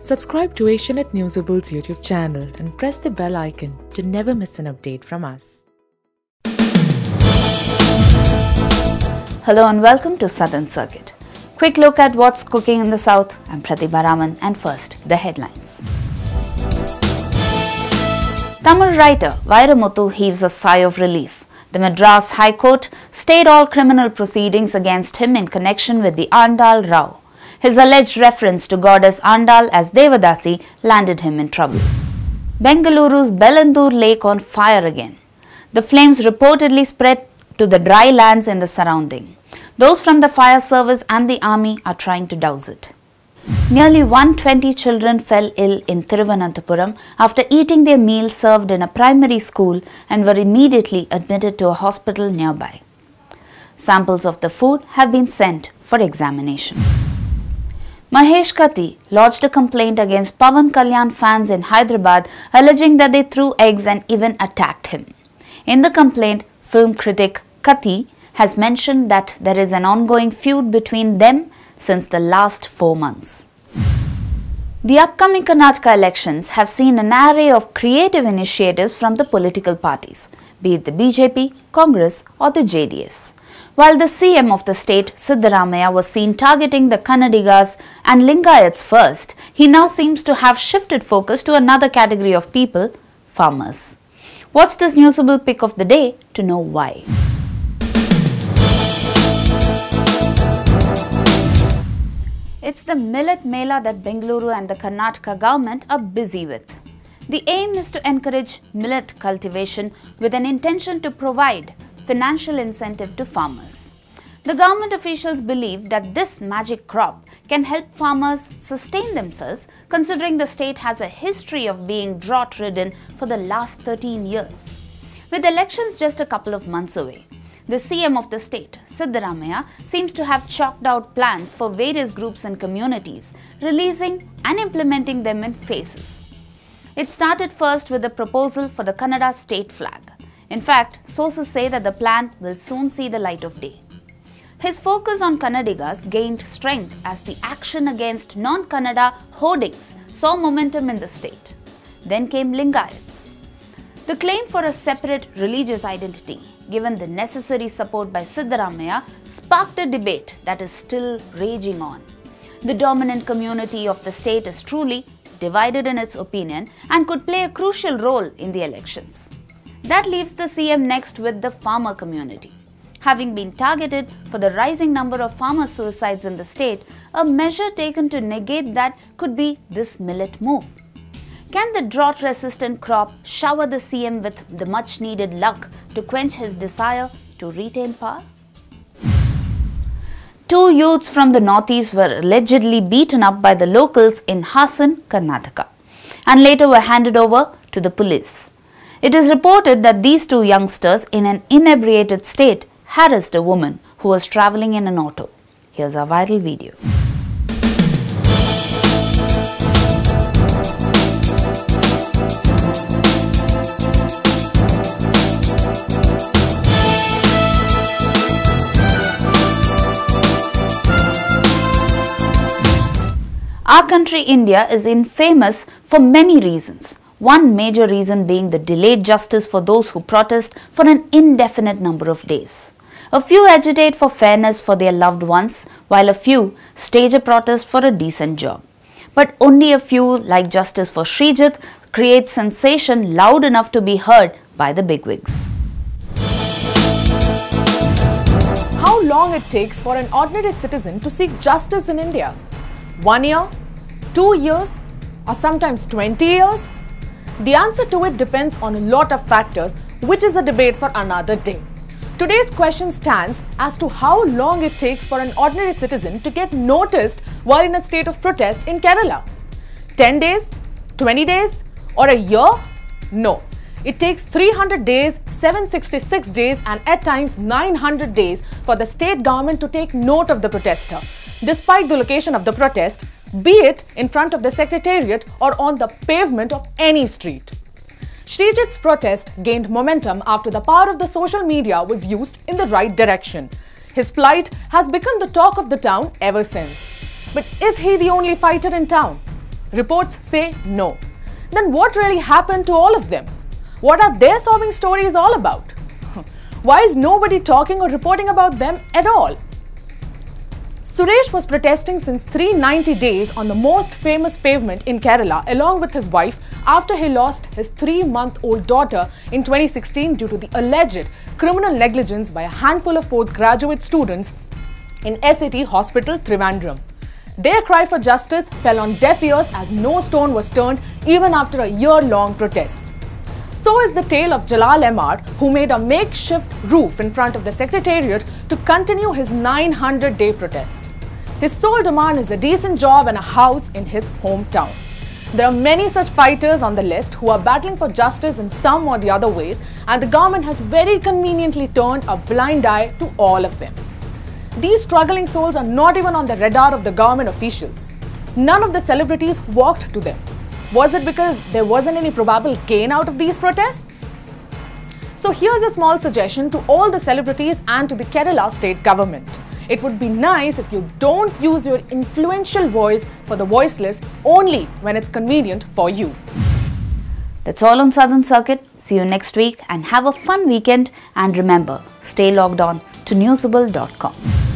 Subscribe to Asianet Newsable's YouTube channel and press the bell icon to never miss an update from us. Hello and welcome to Southern Circuit. Quick look at what's cooking in the south. I'm Pratibha Raman and first, the headlines. Tamil writer Vairamuthu heaves a sigh of relief. The Madras High Court stayed all criminal proceedings against him in connection with the Andal row. His alleged reference to goddess Andal as Devadasi landed him in trouble. Bengaluru's Bellandur lake on fire again. The flames reportedly spread to the dry lands in the surrounding. Those from the fire service and the army are trying to douse it. Nearly 120 children fell ill in Thiruvananthapuram after eating their meal served in a primary school and were immediately admitted to a hospital nearby. Samples of the food have been sent for examination. Mahesh Katti lodged a complaint against Pawan Kalyan fans in Hyderabad alleging that they threw eggs and even attacked him. In the complaint, film critic Katti has mentioned that there is an ongoing feud between them since the last 4 months. The upcoming Karnataka elections have seen an array of creative initiatives from the political parties, be it the BJP, Congress or the JDS. While the CM of the state, Siddaramaiah, was seen targeting the Kannadigas and Lingayats first, he now seems to have shifted focus to another category of people, farmers. Watch this newsable pick of the day to know why. It's the Millet Mela that Bengaluru and the Karnataka government are busy with. The aim is to encourage millet cultivation with an intention to provide financial incentive to farmers. The government officials believe that this magic crop can help farmers sustain themselves, considering the state has a history of being drought-ridden for the last 13 years. With elections just a couple of months away, the CM of the state, Siddaramaiah, seems to have chalked out plans for various groups and communities, releasing and implementing them in phases. It started first with a proposal for the Kannada state flag. In fact, sources say that the plan will soon see the light of day. His focus on Kannadigas gained strength as the action against non-Kannada hoardings saw momentum in the state. Then came Lingayats. The claim for a separate religious identity, given the necessary support by Siddaramaiah, sparked a debate that is still raging on. The dominant community of the state is truly divided in its opinion and could play a crucial role in the elections. That leaves the CM next with the farmer community. Having been targeted for the rising number of farmer suicides in the state, a measure taken to negate that could be this millet move. Can the drought-resistant crop shower the CM with the much-needed luck to quench his desire to retain power? 2 youths from the northeast were allegedly beaten up by the locals in Hassan, Karnataka, and later were handed over to the police. It is reported that these 2 youngsters in an inebriated state harassed a woman who was travelling in an auto. Here's a viral video. Our country, India, is infamous for many reasons. One major reason being the delayed justice for those who protest for an indefinite number of days. A few agitate for fairness for their loved ones, while a few stage a protest for a decent job. But only a few, like Justice for Srijit, create sensation loud enough to be heard by the bigwigs. How long it takes for an ordinary citizen to seek justice in India? 1 year, 2 years, or sometimes 20 years? The answer to it depends on a lot of factors, which is a debate for another day. Today's question stands as to how long it takes for an ordinary citizen to get noticed while in a state of protest in Kerala. 10 days? 20 days? Or a year? No. It takes 300 days, 766 days and at times 900 days for the state government to take note of the protester, despite the location of the protest, be it in front of the secretariat or on the pavement of any street. Srijit's protest gained momentum after the power of the social media was used in the right direction. His plight has become the talk of the town ever since. But is he the only fighter in town? Reports say no. Then what really happened to all of them? What are their sobbing stories all about? Why is nobody talking or reporting about them at all? Suresh was protesting since 390 days on the most famous pavement in Kerala along with his wife after he lost his 3-month-old daughter in 2016 due to the alleged criminal negligence by a handful of postgraduate students in SAT Hospital, Trivandrum. Their cry for justice fell on deaf ears as no stone was turned even after a year-long protest. So is the tale of Jalal Ahmad, who made a makeshift roof in front of the Secretariat to continue his 900-day protest. His sole demand is a decent job and a house in his hometown. There are many such fighters on the list who are battling for justice in some or the other ways, and the government has very conveniently turned a blind eye to all of them. These struggling souls are not even on the radar of the government officials. None of the celebrities walked to them. Was it because there wasn't any probable gain out of these protests? So here's a small suggestion to all the celebrities and to the Kerala state government. It would be nice if you don't use your influential voice for the voiceless only when it's convenient for you. That's all on Southern Circuit. See you next week and have a fun weekend. And remember, stay logged on to newsable.com.